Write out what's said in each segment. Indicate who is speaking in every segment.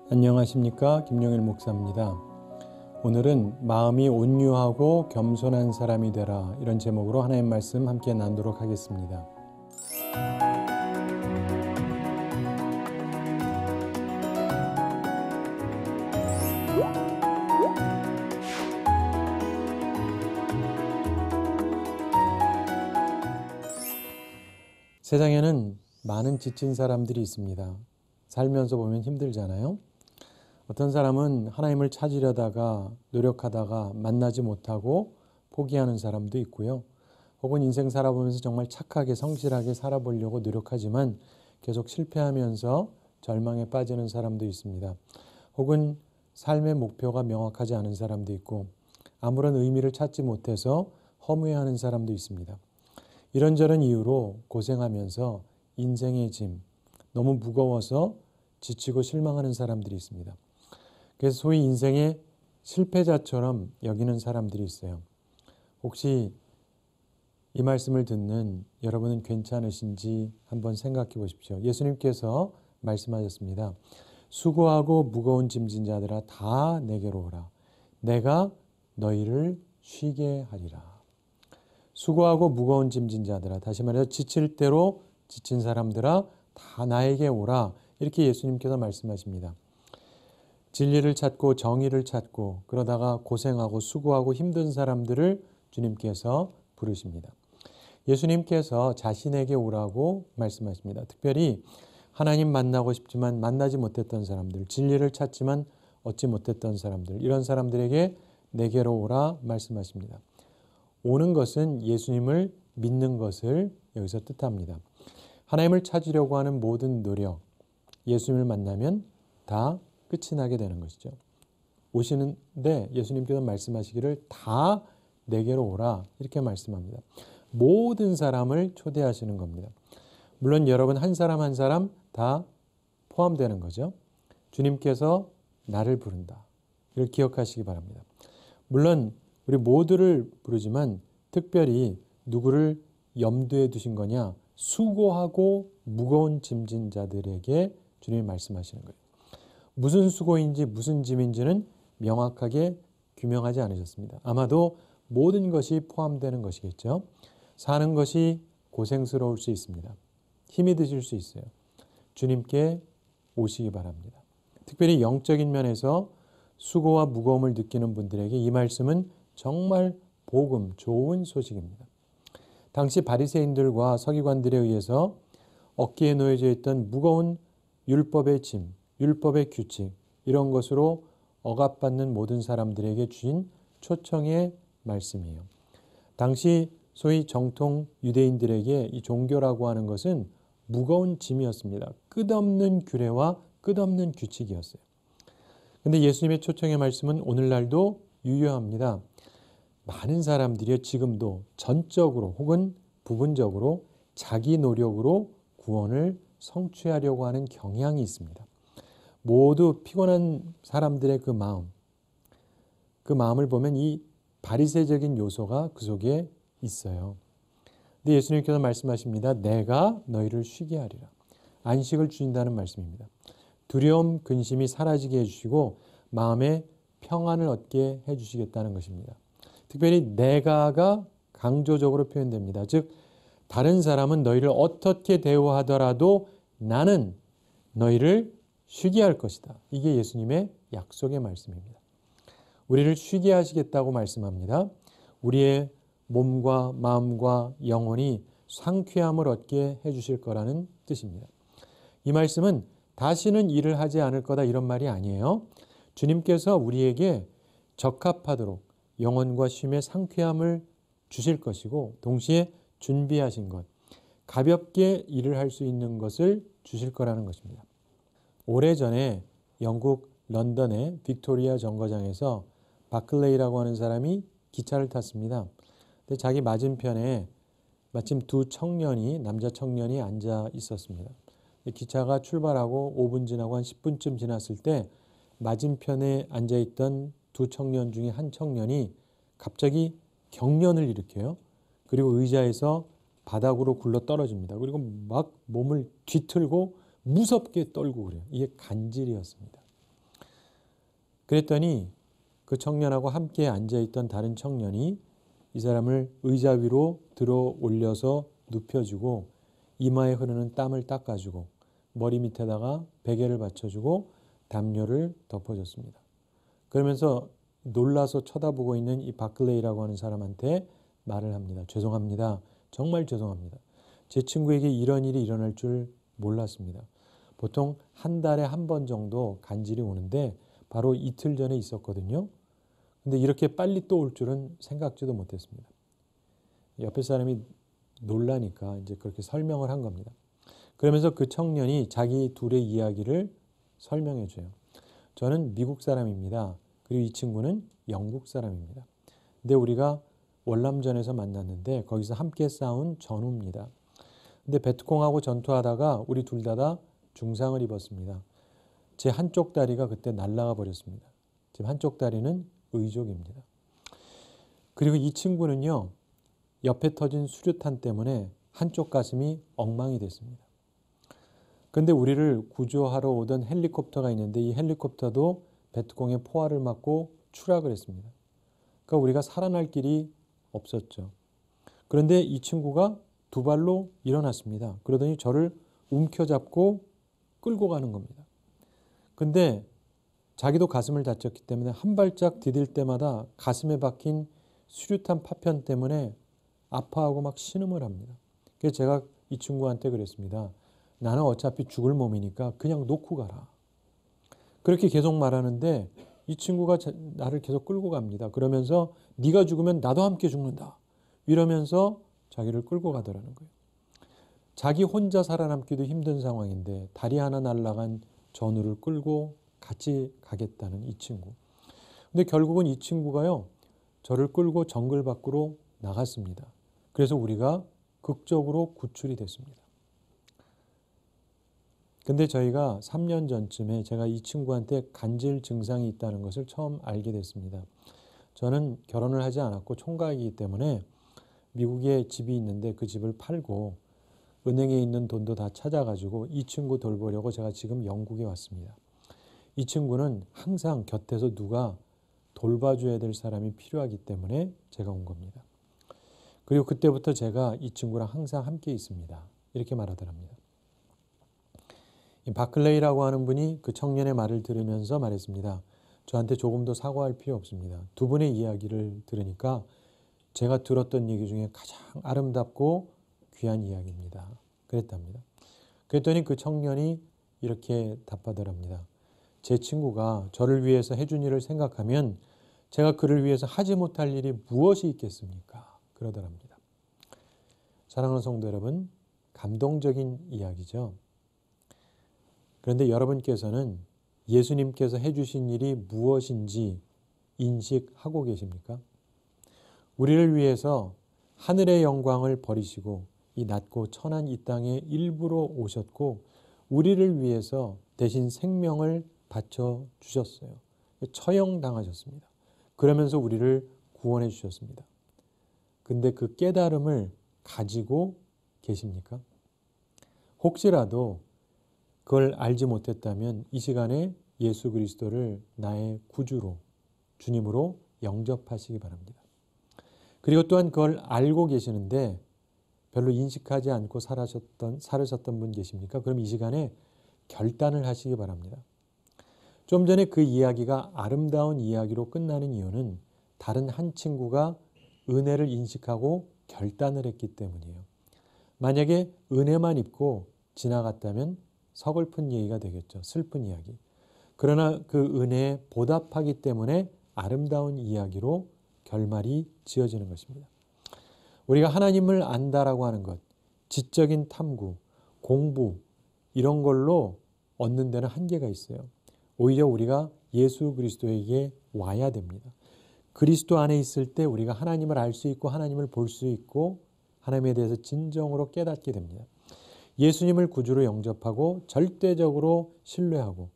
Speaker 1: 안녕하십니까, 김용일 목사입니다. 오늘은 마음이 온유하고 겸손한 사람이 되라, 이런 제목으로 하나님 말씀 함께 나누도록 하겠습니다. 세상에는 많은 지친 사람들이 있습니다. 살면서 보면 힘들잖아요. 어떤 사람은 하나님을 찾으려다가 노력하다가 만나지 못하고 포기하는 사람도 있고요. 혹은 인생 살아보면서 정말 착하게 성실하게 살아보려고 노력하지만 계속 실패하면서 절망에 빠지는 사람도 있습니다. 혹은 삶의 목표가 명확하지 않은 사람도 있고 아무런 의미를 찾지 못해서 허무해하는 사람도 있습니다. 이런저런 이유로 고생하면서 인생의 짐, 너무 무거워서 지치고 실망하는 사람들이 있습니다. 그래서 소위 인생의 실패자처럼 여기는 사람들이 있어요. 혹시 이 말씀을 듣는 여러분은 괜찮으신지 한번 생각해 보십시오. 예수님께서 말씀하셨습니다. 수고하고 무거운 짐진 자들아 다 내게로 오라. 내가 너희를 쉬게 하리라. 수고하고 무거운 짐진 자들아, 다시 말해서 지칠 대로 지친 사람들아 다 나에게 오라. 이렇게 예수님께서 말씀하십니다. 진리를 찾고 정의를 찾고 그러다가 고생하고 수고하고 힘든 사람들을 주님께서 부르십니다. 예수님께서 자신에게 오라고 말씀하십니다. 특별히 하나님 만나고 싶지만 만나지 못했던 사람들, 진리를 찾지만 얻지 못했던 사람들, 이런 사람들에게 내게로 오라 말씀하십니다. 오는 것은 예수님을 믿는 것을 여기서 뜻합니다. 하나님을 찾으려고 하는 모든 노력, 예수님을 만나면 다 끝이 나게 되는 것이죠. 오시는데 예수님께서 말씀하시기를 다 내게로 오라 이렇게 말씀합니다. 모든 사람을 초대하시는 겁니다. 물론 여러분 한 사람 한 사람 다 포함되는 거죠. 주님께서 나를 부른다. 이걸 기억하시기 바랍니다. 물론 우리 모두를 부르지만 특별히 누구를 염두에 두신 거냐? 수고하고 무거운 짐진 자들에게 주님이 말씀하시는 거예요. 무슨 수고인지 무슨 짐인지는 명확하게 규명하지 않으셨습니다. 아마도 모든 것이 포함되는 것이겠죠. 사는 것이 고생스러울 수 있습니다. 힘이 드실 수 있어요. 주님께 오시기 바랍니다. 특별히 영적인 면에서 수고와 무거움을 느끼는 분들에게 이 말씀은 정말 복음, 좋은 소식입니다. 당시 바리새인들과 서기관들에 의해서 어깨에 놓여져 있던 무거운 율법의 짐, 율법의 규칙, 이런 것으로 억압받는 모든 사람들에게 주신 초청의 말씀이에요. 당시 소위 정통 유대인들에게 이 종교라고 하는 것은 무거운 짐이었습니다. 끝없는 규례와 끝없는 규칙이었어요. 그런데 예수님의 초청의 말씀은 오늘날도 유효합니다. 많은 사람들이 지금도 전적으로 혹은 부분적으로 자기 노력으로 구원을 성취하려고 하는 경향이 있습니다. 모두 피곤한 사람들의 그 마음을 보면 이 바리새적인 요소가 그 속에 있어요. 근데 예수님께서 말씀하십니다. 내가 너희를 쉬게 하리라. 안식을 주신다는 말씀입니다. 두려움, 근심이 사라지게 해주시고 마음에 평안을 얻게 해주시겠다는 것입니다. 특별히 내가가 강조적으로 표현됩니다. 즉 다른 사람은 너희를 어떻게 대우하더라도 나는 너희를 쉬게 할 것이다. 이게 예수님의 약속의 말씀입니다. 우리를 쉬게 하시겠다고 말씀합니다. 우리의 몸과 마음과 영혼이 상쾌함을 얻게 해주실 거라는 뜻입니다. 이 말씀은 다시는 일을 하지 않을 거다 이런 말이 아니에요. 주님께서 우리에게 적합하도록 영혼과 쉼의 상쾌함을 주실 것이고 동시에 준비하신 것, 가볍게 일을 할 수 있는 것을 주실 거라는 것입니다. 오래전에 영국 런던의 빅토리아 정거장에서 바클레이라고 하는 사람이 기차를 탔습니다. 근데 자기 맞은편에 마침 두 청년이, 남자 청년이 앉아 있었습니다. 기차가 출발하고 5분 지나고 한 10분쯤 지났을 때 맞은편에 앉아있던 두 청년 중에 한 청년이 갑자기 경련을 일으켜요. 그리고 의자에서 바닥으로 굴러 떨어집니다. 그리고 막 몸을 뒤틀고 무섭게 떨고 그래요. 이게 간질이었습니다. 그랬더니 그 청년하고 함께 앉아있던 다른 청년이 이 사람을 의자 위로 들어 올려서 눕혀주고 이마에 흐르는 땀을 닦아주고 머리 밑에다가 베개를 받쳐주고 담요를 덮어줬습니다. 그러면서 놀라서 쳐다보고 있는 이 바클레이라고 하는 사람한테 말을 합니다. 죄송합니다. 정말 죄송합니다. 제 친구에게 이런 일이 일어날 줄 몰랐습니다. 보통 한 달에 한 번 정도 간질이 오는데 바로 이틀 전에 있었거든요. 근데 이렇게 빨리 또 올 줄은 생각지도 못했습니다. 옆에 사람이 놀라니까 이제 그렇게 설명을 한 겁니다. 그러면서 그 청년이 자기 둘의 이야기를 설명해 줘요. 저는 미국 사람입니다. 그리고 이 친구는 영국 사람입니다. 근데 우리가 월남전에서 만났는데 거기서 함께 싸운 전우입니다. 근데 베트콩하고 전투하다가 우리 둘 다 중상을 입었습니다. 제 한쪽 다리가 그때 날아가 버렸습니다. 지금 한쪽 다리는 의족입니다. 그리고 이 친구는요, 옆에 터진 수류탄 때문에 한쪽 가슴이 엉망이 됐습니다. 그런데 우리를 구조하러 오던 헬리콥터가 있는데 이 헬리콥터도 베트콩의 포화를 맞고 추락을 했습니다. 그러니까 우리가 살아날 길이 없었죠. 그런데 이 친구가 두 발로 일어났습니다. 그러더니 저를 움켜잡고 끌고 가는 겁니다. 근데 자기도 가슴을 다쳤기 때문에 한 발짝 디딜 때마다 가슴에 박힌 수류탄 파편 때문에 아파하고 막 신음을 합니다. 그래서 제가 이 친구한테 그랬습니다. 나는 어차피 죽을 몸이니까 그냥 놓고 가라. 그렇게 계속 말하는데 이 친구가 나를 계속 끌고 갑니다. 그러면서 네가 죽으면 나도 함께 죽는다. 이러면서 자기를 끌고 가더라는 거예요. 자기 혼자 살아남기도 힘든 상황인데 다리 하나 날라간 전우를 끌고 같이 가겠다는 이 친구. 근데 결국은 이 친구가요, 저를 끌고 정글 밖으로 나갔습니다. 그래서 우리가 극적으로 구출이 됐습니다. 근데 저희가 3년 전쯤에 제가 이 친구한테 간질 증상이 있다는 것을 처음 알게 됐습니다. 저는 결혼을 하지 않았고 총각이기 때문에 미국에 집이 있는데 그 집을 팔고 은행에 있는 돈도 다 찾아가지고 이 친구 돌보려고 제가 지금 영국에 왔습니다. 이 친구는 항상 곁에서 누가 돌봐줘야 될 사람이 필요하기 때문에 제가 온 겁니다. 그리고 그때부터 제가 이 친구랑 항상 함께 있습니다. 이렇게 말하더랍니다. 바클레이라고 하는 분이 그 청년의 말을 들으면서 말했습니다. 저한테 조금도 사과할 필요 없습니다. 두 분의 이야기를 들으니까 제가 들었던 얘기 중에 가장 아름답고 귀한 이야기입니다. 그랬답니다. 그랬더니 그 청년이 이렇게 답하더랍니다. 제 친구가 저를 위해서 해준 일을 생각하면 제가 그를 위해서 하지 못할 일이 무엇이 있겠습니까? 그러더랍니다. 사랑하는 성도 여러분, 감동적인 이야기죠. 그런데 여러분께서는 예수님께서 해주신 일이 무엇인지 인식하고 계십니까? 우리를 위해서 하늘의 영광을 버리시고 이 낮고 천한 이 땅에 일부러 오셨고 우리를 위해서 대신 생명을 바쳐 주셨어요. 처형당하셨습니다. 그러면서 우리를 구원해 주셨습니다. 근데 그 깨달음을 가지고 계십니까? 혹시라도 그걸 알지 못했다면 이 시간에 예수 그리스도를 나의 구주로, 주님으로 영접하시기 바랍니다. 그리고 또한 그걸 알고 계시는데 별로 인식하지 않고 살으셨던 분 계십니까? 그럼 이 시간에 결단을 하시기 바랍니다. 좀 전에 그 이야기가 아름다운 이야기로 끝나는 이유는 다른 한 친구가 은혜를 인식하고 결단을 했기 때문이에요. 만약에 은혜만 입고 지나갔다면 서글픈 얘기가 되겠죠. 슬픈 이야기. 그러나 그 은혜에 보답하기 때문에 아름다운 이야기로 결말이 지어지는 것입니다. 우리가 하나님을 안다라고 하는 것, 지적인 탐구, 공부 이런 걸로 얻는 데는 한계가 있어요. 오히려 우리가 예수 그리스도에게 와야 됩니다. 그리스도 안에 있을 때 우리가 하나님을 알 수 있고 하나님을 볼 수 있고 하나님에 대해서 진정으로 깨닫게 됩니다. 예수님을 구주로 영접하고 절대적으로 신뢰하고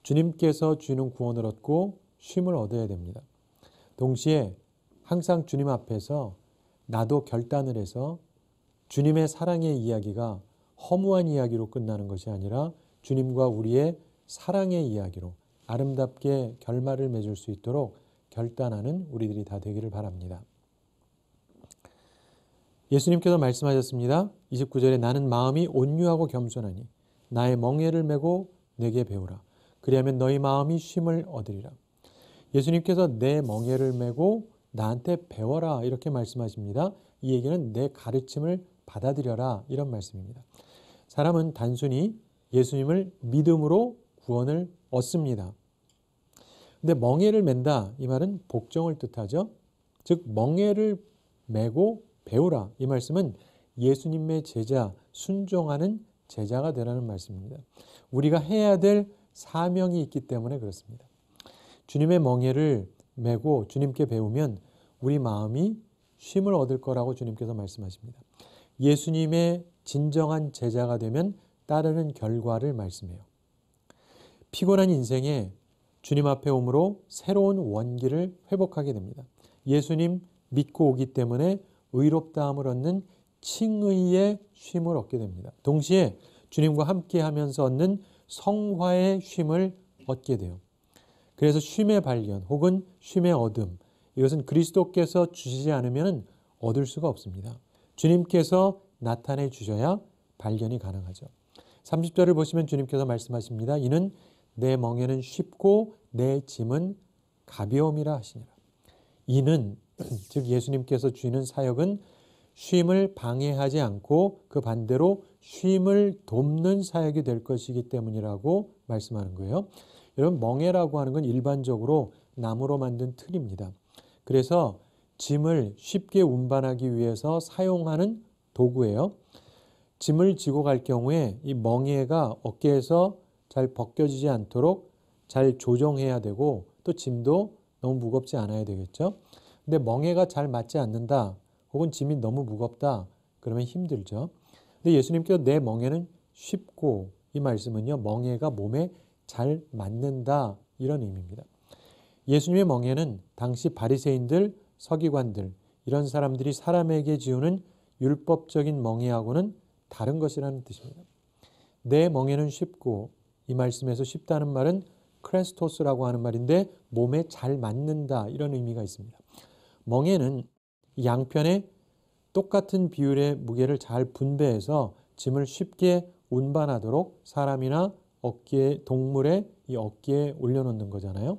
Speaker 1: 주님께서 주는 구원을 얻고 쉼을 얻어야 됩니다. 동시에 항상 주님 앞에서 나도 결단을 해서 주님의 사랑의 이야기가 허무한 이야기로 끝나는 것이 아니라 주님과 우리의 사랑의 이야기로 아름답게 결말을 맺을 수 있도록 결단하는 우리들이 다 되기를 바랍니다. 예수님께서 말씀하셨습니다. 29절에 나는 마음이 온유하고 겸손하니 나의 멍에를 메고 내게 배우라. 그리하면 너희 마음이 쉼을 얻으리라. 예수님께서 내 멍에를 메고 나한테 배워라 이렇게 말씀하십니다. 이 얘기는 내 가르침을 받아들여라 이런 말씀입니다. 사람은 단순히 예수님을 믿음으로 구원을 얻습니다. 근데 멍에를 맨다 이 말은 복종을 뜻하죠. 즉 멍에를 메고 배우라 이 말씀은 예수님의 제자, 순종하는 제자가 되라는 말씀입니다. 우리가 해야 될 사명이 있기 때문에 그렇습니다. 주님의 멍에를 메고 주님께 배우면 우리 마음이 쉼을 얻을 거라고 주님께서 말씀하십니다. 예수님의 진정한 제자가 되면 따르는 결과를 말씀해요. 피곤한 인생에 주님 앞에 오므로 새로운 원기를 회복하게 됩니다. 예수님 믿고 오기 때문에 의롭다함을 얻는 칭의의 쉼을 얻게 됩니다. 동시에 주님과 함께 하면서 얻는 성화의 쉼을 얻게 돼요. 그래서 쉼의 발견 혹은 쉼의 얻음, 이것은 그리스도께서 주시지 않으면 얻을 수가 없습니다. 주님께서 나타내 주셔야 발견이 가능하죠. 30절을 보시면 주님께서 말씀하십니다. 이는 내 멍에는 쉽고 내 짐은 가벼움이라 하시니라. 이는 즉 예수님께서 주시는 사역은 쉼을 방해하지 않고 그 반대로 쉼을 돕는 사역이 될 것이기 때문이라고 말씀하는 거예요. 여러분 멍에라고 하는 건 일반적으로 나무로 만든 틀입니다. 그래서 짐을 쉽게 운반하기 위해서 사용하는 도구예요. 짐을 지고 갈 경우에 이 멍에가 어깨에서 잘 벗겨지지 않도록 잘 조정해야 되고 또 짐도 너무 무겁지 않아야 되겠죠. 근데 멍에가 잘 맞지 않는다 혹은 짐이 너무 무겁다 그러면 힘들죠. 근데 예수님께서 내 멍에는 쉽고 이 말씀은요 멍에가 몸에 잘 맞는다 이런 의미입니다. 예수님의 멍에는 당시 바리새인들, 서기관들 이런 사람들이 사람에게 지우는 율법적인 멍에하고는 다른 것이라는 뜻입니다. 내 멍에는 쉽고 이 말씀에서 쉽다는 말은 크레스토스라고 하는 말인데 몸에 잘 맞는다 이런 의미가 있습니다. 멍에는 양편의 똑같은 비율의 무게를 잘 분배해서 짐을 쉽게 운반하도록 사람이나 어깨, 동물의 이 어깨에 올려놓는 거잖아요.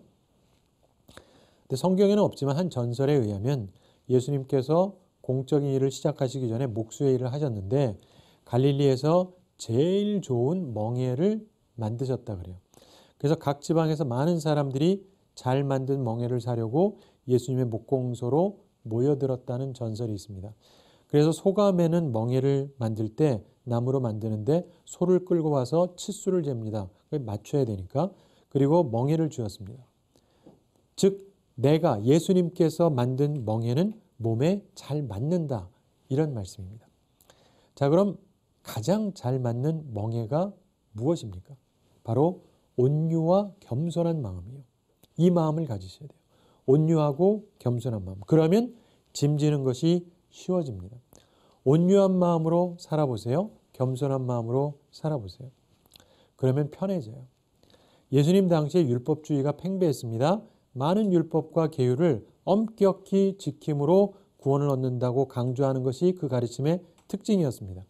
Speaker 1: 근데 성경에는 없지만 한 전설에 의하면 예수님께서 공적인 일을 시작하시기 전에 목수의 일을 하셨는데 갈릴리에서 제일 좋은 멍에를 만드셨다 그래요. 그래서 각 지방에서 많은 사람들이 잘 만든 멍에를 사려고 예수님의 목공소로 모여들었다는 전설이 있습니다. 그래서 소가 매는 멍에를 만들 때 나무로 만드는데 소를 끌고 와서 치수를 잽니다. 맞춰야 되니까. 그리고 멍에를 주었습니다. 즉 내가 예수님께서 만든 멍에는 몸에 잘 맞는다 이런 말씀입니다. 자 그럼 가장 잘 맞는 멍에가 무엇입니까? 바로 온유와 겸손한 마음이에요. 이 마음을 가지셔야 돼요. 온유하고 겸손한 마음. 그러면 짐지는 것이 쉬워집니다. 온유한 마음으로 살아보세요. 겸손한 마음으로 살아보세요. 그러면 편해져요. 예수님 당시에 율법주의가 팽배했습니다. 많은 율법과 계율을 엄격히 지킴으로 구원을 얻는다고 강조하는 것이 그 가르침의 특징이었습니다.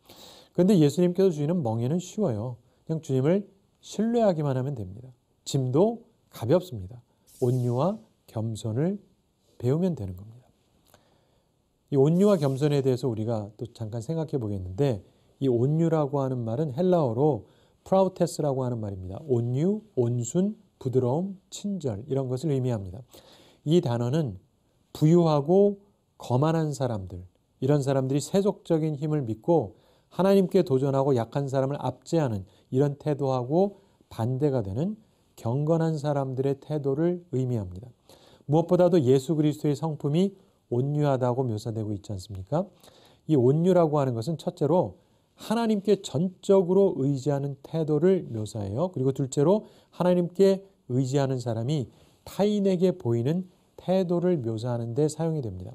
Speaker 1: 그런데 예수님께서 주시는 멍에는 쉬워요. 그냥 주님을 신뢰하기만 하면 됩니다. 짐도 가볍습니다. 온유와 겸손을 배우면 되는 겁니다. 이 온유와 겸손에 대해서 우리가 또 잠깐 생각해 보겠는데 이 온유라고 하는 말은 헬라어로 프라우테스라고 하는 말입니다. 온유, 온순, 부드러움, 친절 이런 것을 의미합니다. 이 단어는 부유하고 거만한 사람들, 이런 사람들이 세속적인 힘을 믿고 하나님께 도전하고 약한 사람을 압제하는 이런 태도하고 반대가 되는 경건한 사람들의 태도를 의미합니다. 무엇보다도 예수 그리스도의 성품이 온유하다고 묘사되고 있지 않습니까? 이 온유라고 하는 것은 첫째로 하나님께 전적으로 의지하는 태도를 묘사해요. 그리고 둘째로 하나님께 의지하는 사람이 타인에게 보이는 태도를 묘사하는 데 사용이 됩니다.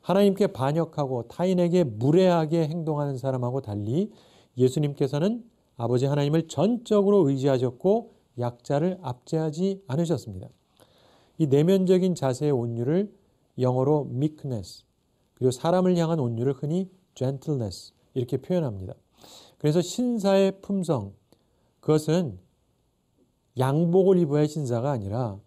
Speaker 1: 하나님께 반역하고 타인에게 무례하게 행동하는 사람하고 달리 예수님께서는 아버지 하나님을 전적으로 의지하셨고 약자를 압제하지 않으셨습니다. 이 내면적인 자세의 온유를 영어로 meekness, 그리고 사람을 향한 온유를 흔히 gentleness 이렇게 표현합니다. 그래서 신사의 품성, 그것은 양복을 입어야 할 신사가 아니라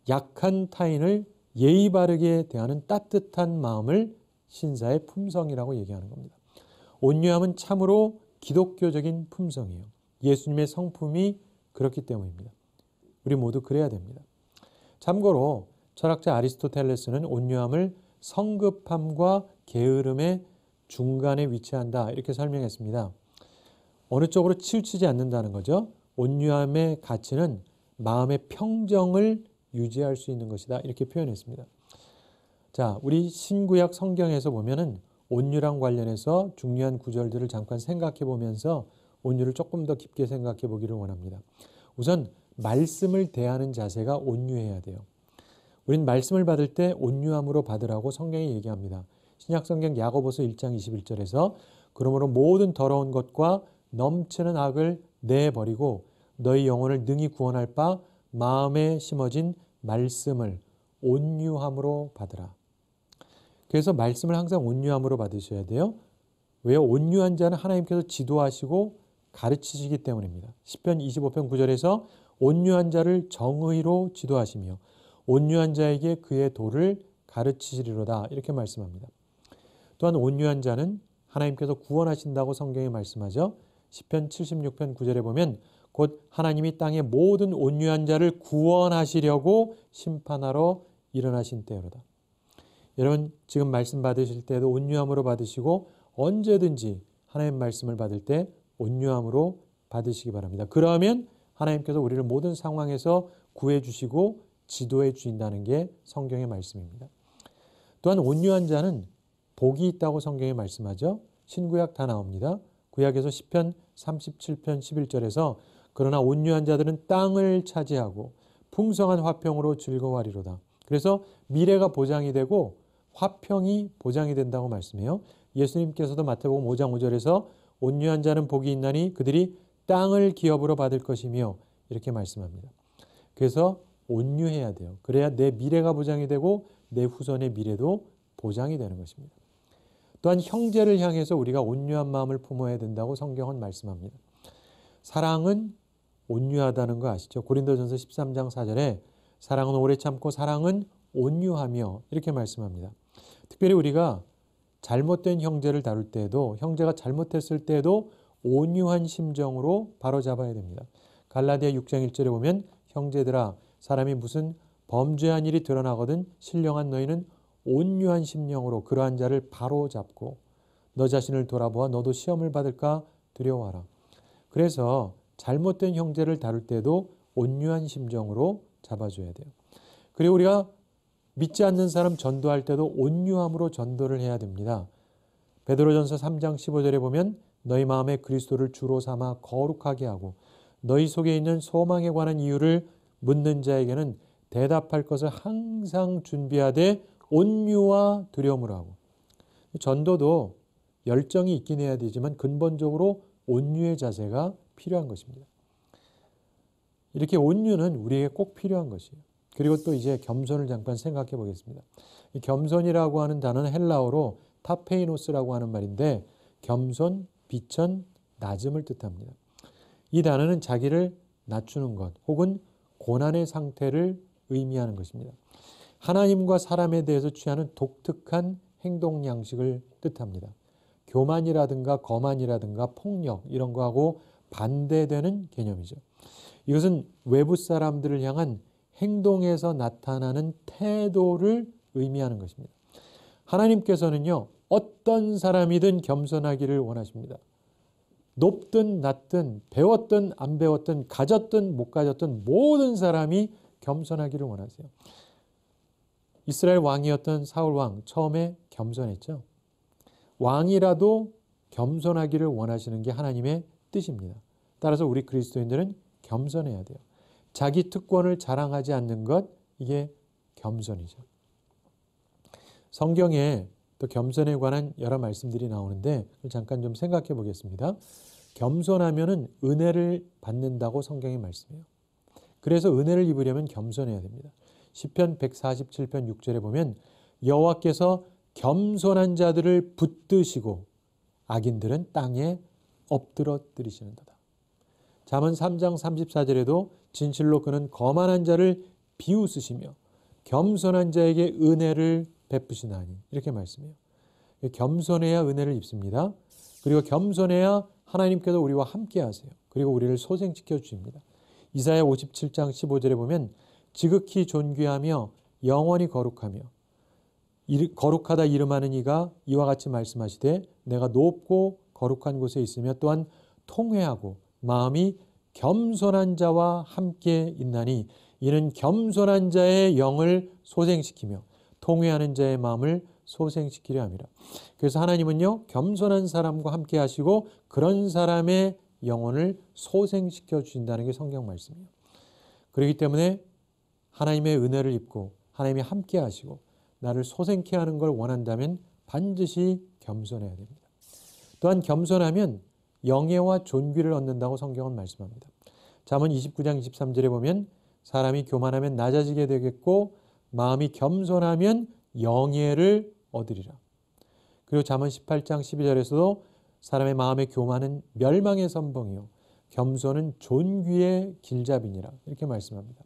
Speaker 1: 약한 타인을 예의 바르게 대하는 따뜻한 마음을 신사의 품성이라고 얘기하는 겁니다. 온유함은 참으로 기독교적인 품성이에요. 예수님의 성품이 그렇기 때문입니다. 우리 모두 그래야 됩니다. 참고로 철학자 아리스토텔레스는 온유함을 성급함과 게으름의 중간에 위치한다 이렇게 설명했습니다. 어느 쪽으로 치우치지 않는다는 거죠. 온유함의 가치는 마음의 평정을 유지할 수 있는 것이다 이렇게 표현했습니다. 자, 우리 신구약 성경에서 보면은 온유랑 관련해서 중요한 구절들을 잠깐 생각해 보면서 온유를 조금 더 깊게 생각해 보기를 원합니다. 우선 말씀을 대하는 자세가 온유해야 돼요. 우린 말씀을 받을 때 온유함으로 받으라고 성경이 얘기합니다. 신약성경 야고보서 1장 21절에서 그러므로 모든 더러운 것과 넘치는 악을 내버리고 너희 영혼을 능히 구원할 바 마음에 심어진 말씀을 온유함으로 받으라. 그래서 말씀을 항상 온유함으로 받으셔야 돼요. 왜요? 온유한 자는 하나님께서 지도하시고 가르치시기 때문입니다. 시편 25편 9절에서 온유한 자를 정의로 지도하시며 온유한 자에게 그의 도를 가르치시리로다 이렇게 말씀합니다. 또한 온유한 자는 하나님께서 구원하신다고 성경에 말씀하죠. 시편 76편 9절에 보면 곧 하나님이 땅의 모든 온유한 자를 구원하시려고 심판하러 일어나신 때로다. 여러분 지금 말씀 받으실 때도 온유함으로 받으시고 언제든지 하나님 말씀을 받을 때 온유함으로 받으시기 바랍니다. 그러면 하나님께서 우리를 모든 상황에서 구해주시고 지도해 주신다는 게 성경의 말씀입니다. 또한 온유한 자는 복이 있다고 성경에 말씀하죠. 신구약 다 나옵니다. 구약에서 시편 37편 11절에서 그러나 온유한 자들은 땅을 차지하고 풍성한 화평으로 즐거워하리로다. 그래서 미래가 보장이 되고 화평이 보장이 된다고 말씀해요. 예수님께서도 마태복음 5장 5절에서 온유한 자는 복이 있나니 그들이 땅을 기업으로 받을 것이며 이렇게 말씀합니다. 그래서 온유해야 돼요. 그래야 내 미래가 보장이 되고 내 후손의 미래도 보장이 되는 것입니다. 또한 형제를 향해서 우리가 온유한 마음을 품어야 된다고 성경은 말씀합니다. 사랑은 온유하다는 거 아시죠? 고린도전서 13장 4절에 사랑은 오래 참고 사랑은 온유하며 이렇게 말씀합니다. 특별히 우리가 잘못된 형제를 다룰 때에도 형제가 잘못했을 때에도 온유한 심정으로 바로잡아야 됩니다. 갈라디아 6장 1절에 보면 형제들아 사람이 무슨 범죄한 일이 드러나거든 신령한 너희는 온유한 심령으로 그러한 자를 바로잡고 너 자신을 돌아보아 너도 시험을 받을까 두려워하라. 그래서 잘못된 형제를 다룰 때도 온유한 심정으로 잡아줘야 돼요. 그리고 우리가 믿지 않는 사람 전도할 때도 온유함으로 전도를 해야 됩니다. 베드로전서 3장 15절에 보면 너희 마음에 그리스도를 주로 삼아 거룩하게 하고 너희 속에 있는 소망에 관한 이유를 묻는 자에게는 대답할 것을 항상 준비하되 온유와 두려움으로 하고. 전도도 열정이 있긴 해야 되지만 근본적으로 온유의 자세가 필요한 것입니다. 이렇게 온유는 우리에게 꼭 필요한 것이에요. 그리고 또 이제 겸손을 잠깐 생각해 보겠습니다. 이 겸손이라고 하는 단어는 헬라어로 타페이노스라고 하는 말인데 겸손, 비천, 낮음을 뜻합니다. 이 단어는 자기를 낮추는 것 혹은 고난의 상태를 의미하는 것입니다. 하나님과 사람에 대해서 취하는 독특한 행동 양식을 뜻합니다. 교만이라든가 거만이라든가 폭력 이런 거하고 반대되는 개념이죠. 이것은 외부 사람들을 향한 행동에서 나타나는 태도를 의미하는 것입니다. 하나님께서는요, 어떤 사람이든 겸손하기를 원하십니다. 높든 낮든 배웠든 안 배웠든 가졌든 못 가졌든 모든 사람이 겸손하기를 원하세요. 이스라엘 왕이었던 사울 왕 처음에 겸손했죠. 왕이라도 겸손하기를 원하시는 게 하나님의 뜻입니다. 따라서 우리 그리스도인들은 겸손해야 돼요. 자기 특권을 자랑하지 않는 것, 이게 겸손이죠. 성경에 또 겸손에 관한 여러 말씀들이 나오는데 잠깐 좀 생각해 보겠습니다. 겸손하면은 은혜를 받는다고 성경이 말씀해요. 그래서 은혜를 입으려면 겸손해야 됩니다. 시편 147편 6절에 보면 여호와께서 겸손한 자들을 붙드시고 악인들은 땅에 엎드러뜨리시는도다. 잠언 3장 34절에도 진실로 그는 거만한 자를 비웃으시며 겸손한 자에게 은혜를 베푸시나니 이렇게 말씀해요. 겸손해야 은혜를 입습니다. 그리고 겸손해야 하나님께서 우리와 함께 하세요. 그리고 우리를 소생시켜 주십니다. 이사야 57장 15절에 보면 지극히 존귀하며 영원히 거룩하며 거룩하다 이름하는 이가 이와 같이 말씀하시되 내가 높고 거룩한 곳에 있으며 또한 통회하고 마음이 겸손한 자와 함께 있나니 이는 겸손한 자의 영을 소생시키며 통회하는 자의 마음을 소생시키려 함이라. 그래서 하나님은요 겸손한 사람과 함께 하시고 그런 사람의 영혼을 소생시켜 주신다는 게 성경 말씀이에요. 그렇기 때문에 하나님의 은혜를 입고 하나님이 함께 하시고 나를 소생케 하는 걸 원한다면 반드시 겸손해야 됩니다. 또한 겸손하면 영예와 존귀를 얻는다고 성경은 말씀합니다. 잠언 29장 23절에 보면 사람이 교만하면 낮아지게 되겠고 마음이 겸손하면 영예를 얻으리라. 그리고 잠언 18장 12절에서도 사람의 마음의 교만은 멸망의 선봉이요 겸손은 존귀의 길잡이니라 이렇게 말씀합니다.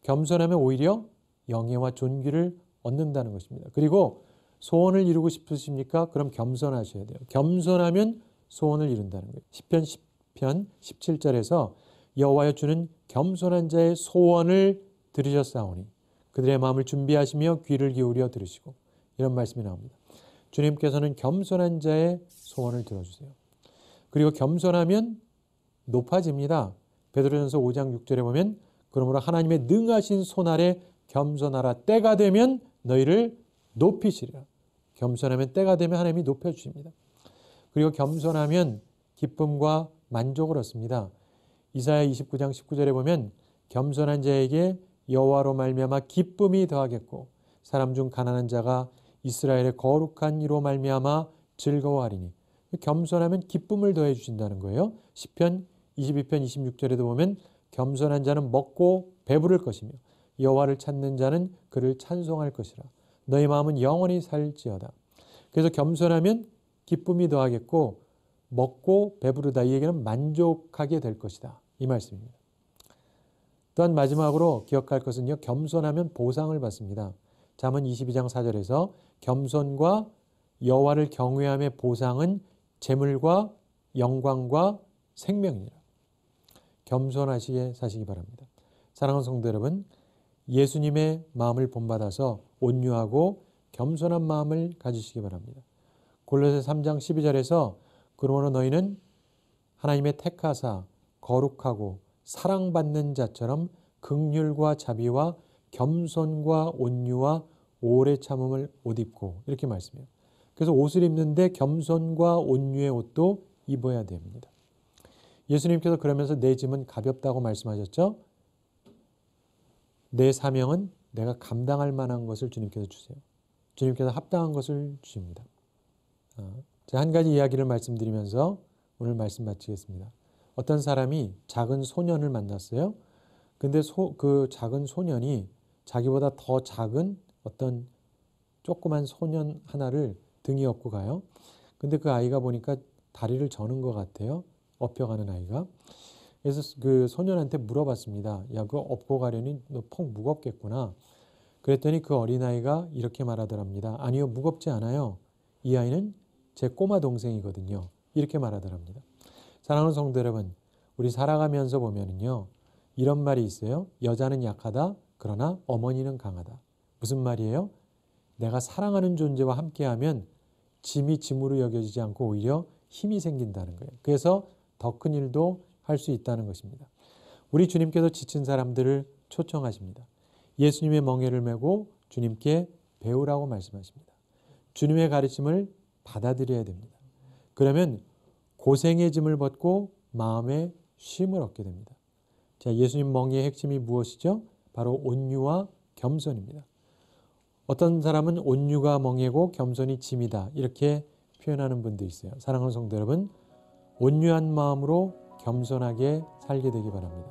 Speaker 1: 겸손하면 오히려 영예와 존귀를 얻는다는 것입니다. 그리고 소원을 이루고 싶으십니까? 그럼 겸손하셔야 돼요. 겸손하면 소원을 이룬다는 거예요. 시편 17절에서 여호와여 주는 겸손한 자의 소원을 들으셨사오니 그들의 마음을 준비하시며 귀를 기울여 들으시고 이런 말씀이 나옵니다. 주님께서는 겸손한 자의 소원을 들어주세요. 그리고 겸손하면 높아집니다. 베드로전서 5장 6절에 보면 그러므로 하나님의 능하신 손 아래 겸손하라. 때가 되면 너희를 높이시리라. 겸손하면 때가 되면 하나님이 높여주십니다. 그리고 겸손하면 기쁨과 만족을 얻습니다. 이사야 29장 19절에 보면 겸손한 자에게 여호와로 말미암아 기쁨이 더하겠고 사람 중 가난한 자가 이스라엘의 거룩한 이로 말미암아 즐거워하리니 겸손하면 기쁨을 더해 주신다는 거예요. 시편 22편 26절에도 보면 겸손한 자는 먹고 배부를 것이며 여호와를 찾는 자는 그를 찬송할 것이라. 너희 마음은 영원히 살지어다. 그래서 겸손하면 기쁨이 더하겠고 먹고 배부르다 이 얘기는 만족하게 될 것이다. 이 말씀입니다. 또한 마지막으로 기억할 것은요. 겸손하면 보상을 받습니다. 잠언 22장 4절에서 겸손과 여호와를 경외함의 보상은 재물과 영광과 생명이니라. 겸손하시게 사시기 바랍니다. 사랑하는 성도 여러분, 예수님의 마음을 본받아서 온유하고 겸손한 마음을 가지시기 바랍니다. 골로새 3장 12절에서 그러므로 너희는 하나님의 택하사 거룩하고 사랑받는 자처럼 긍휼과 자비와 겸손과 온유와 오래 참음을 옷 입고 이렇게 말씀해요. 그래서 옷을 입는데 겸손과 온유의 옷도 입어야 됩니다. 예수님께서 그러면서 내 짐은 가볍다고 말씀하셨죠. 내 사명은 내가 감당할 만한 것을 주님께서 주세요. 주님께서 합당한 것을 주십니다. 제가 한 가지 이야기를 말씀드리면서 오늘 말씀 마치겠습니다. 어떤 사람이 작은 소년을 만났어요. 근데 그 작은 소년이 자기보다 더 작은 어떤 조그만 소년 하나를 등에 업고 가요. 근데 그 아이가 보니까 다리를 저는 것 같아요. 업혀가는 아이가. 그래서 그 소년한테 물어봤습니다. 야, 그거 업고 가려니 너 퍽 무겁겠구나. 그랬더니 그 어린아이가 이렇게 말하더랍니다. 아니요, 무겁지 않아요. 이 아이는 제 꼬마 동생이거든요. 이렇게 말하더랍니다. 사랑하는 성도 여러분, 우리 살아가면서 보면은요, 이런 말이 있어요. 여자는 약하다. 그러나 어머니는 강하다. 무슨 말이에요? 내가 사랑하는 존재와 함께하면 짐이 짐으로 여겨지지 않고 오히려 힘이 생긴다는 거예요. 그래서 더 큰 일도 할 수 있다는 것입니다. 우리 주님께서 지친 사람들을 초청하십니다. 예수님의 멍에를 메고 주님께 배우라고 말씀하십니다. 주님의 가르침을 받아들여야 됩니다. 그러면 고생의 짐을 벗고 마음의 쉼을 얻게 됩니다. 자, 예수님 멍에의 핵심이 무엇이죠? 바로 온유와 겸손입니다. 어떤 사람은 온유가 멍에고 겸손이 짐이다 이렇게 표현하는 분도 있어요. 사랑하는 성도 여러분, 온유한 마음으로 겸손하게 살게 되기 바랍니다.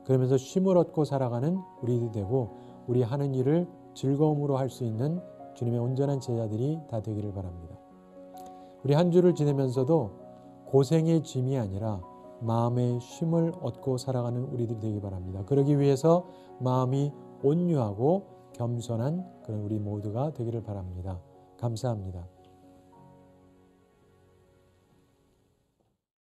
Speaker 1: 그러면서 쉼을 얻고 살아가는 우리들이 되고 우리 하는 일을 즐거움으로 할 수 있는 주님의 온전한 제자들이 다 되기를 바랍니다. 우리 한 주를 지내면서도 고생의 짐이 아니라 마음의 쉼을 얻고 살아가는 우리들이 되기 바랍니다. 그러기 위해서 마음이 온유하고 겸손한 그런 우리 모두가 되기를 바랍니다. 감사합니다.